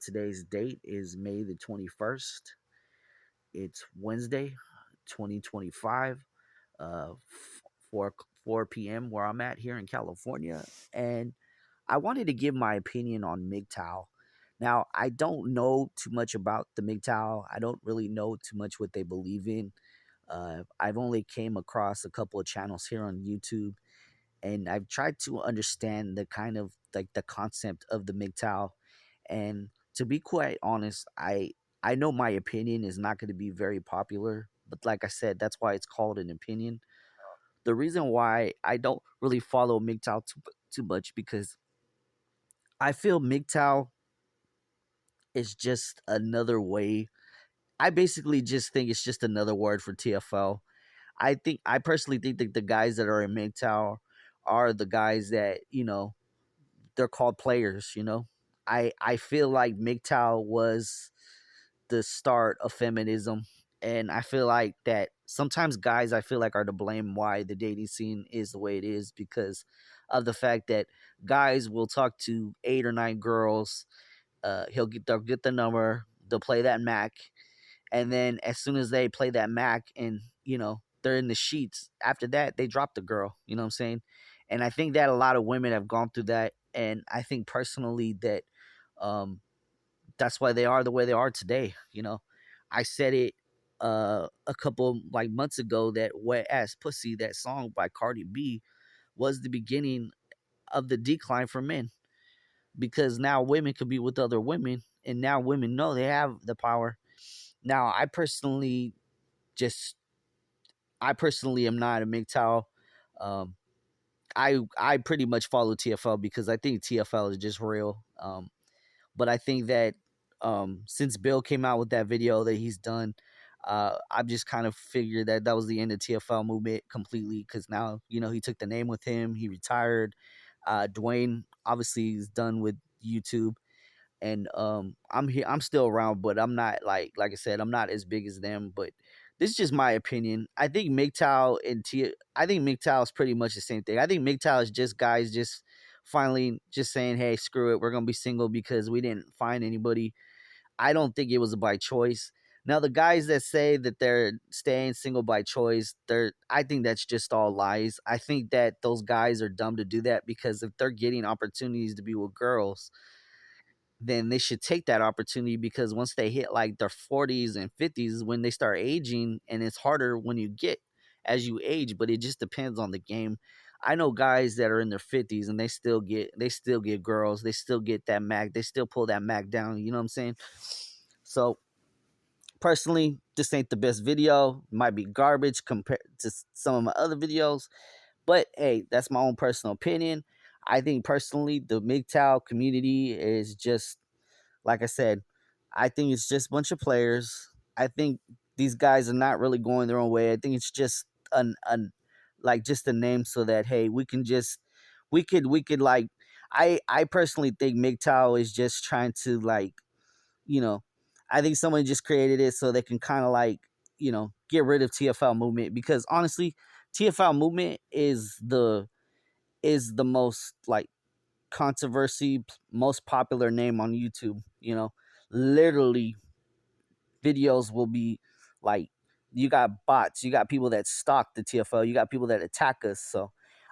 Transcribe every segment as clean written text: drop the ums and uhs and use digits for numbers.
Today's date is May the 21st. It's Wednesday, 2025, 4, 4 p.m. where I'm at here in California. And I wanted to give my opinion on mgtow. Now, I don't know too much about the mgtow. I don't really know too much what they believe in. I've only came across a couple of channels here on YouTube, and I've tried to understand the kind of like the concept of the mgtow. And to be quite honest, I know my opinion is not going to be very popular, but like I said, that's why it's called an opinion. The reason why I don't really follow mgtow too much because I feel mgtow is just another way. I basically just think it's just another word for TFL. I personally think that the guys that are in mgtow are the guys that they're called players. I feel like mgtow was the start of feminism, and I feel like that sometimes guys I feel like are to blame why the dating scene is the way it is because of the fact that guys will talk to 8 or 9 girls. They'll get the number, they'll play that Mac, and then as soon as they play that Mac and they're in the sheets, after that they drop the girl. You know what I'm saying? And I think that a lot of women have gone through that, and I think personally that um, that's why they are the way they are today. I said it a couple like months ago that "Wet Ass Pussy," that song by Cardi B, was the beginning of the decline for men because now women could be with other women, and now women know they have the power. Now, just I personally am not a MGTOW. Um, I pretty much follow TFL because I think TFL is just real. But I think that since Bill came out with that video that he's done, I've just kind of figured that that was the end of TFL movement completely because now he took the name with him. He retired. Dwayne obviously is done with YouTube, and I'm here. I'm still around, but I'm not like I said, I'm not as big as them. But this is just my opinion. I think MGTOW is pretty much the same thing. I think MGTOW is just guys just finally just saying, "Hey, screw it, we're gonna be single because we didn't find anybody." I don't think it was by choice. Now, the guys that say that they're staying single by choice, I think that's just all lies. I think that those guys are dumb to do that because if they're getting opportunities to be with girls, then they should take that opportunity because once they hit like their 40s and 50s when they start aging, and it's harder when you get as you age, but it just depends on the game. I know guys that are in their 50s and they still get girls, they still get that Mac, they still pull that Mac down, you know what I'm saying? So personally, this ain't the best video. It might be garbage compared to some of my other videos, but hey, that's my own personal opinion. I think personally the MGTOW community is just, like I said, I think it's just a bunch of players. I think these guys are not really going their own way. I think it's just an like just a name so that hey, we could like I personally think MGTOW is just trying to like, you know, I think someone just created it so they can kind of like, get rid of TFL movement because honestly, TFL movement is the most like controversy, most popular name on YouTube. Literally, videos will be like, you got bots, you got people that stalk the TFL, you got people that attack us. So,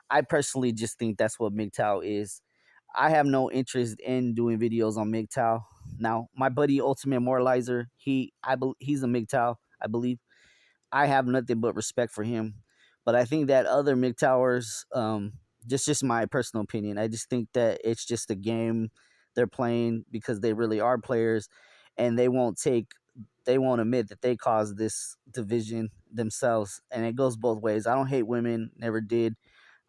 I personally just think that's what MGTOW is. I have no interest in doing videos on MGTOW. Now, my buddy Ultimate Moralizer, he's a MGTOW, I believe. I have nothing but respect for him. But I think that other MGTOWers, just my personal opinion, I just think that it's just a game they're playing because they really are players, and they won't admit that they caused this division themselves. And it goes both ways. I don't hate women, never did.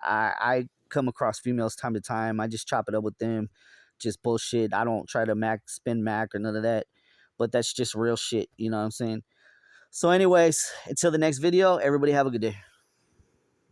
I come across females time to time. I just chop it up with them, just bullshit. I don't try to spin Mac or none of that. But that's just real shit. You know what I'm saying? So, anyways, until the next video, everybody have a good day.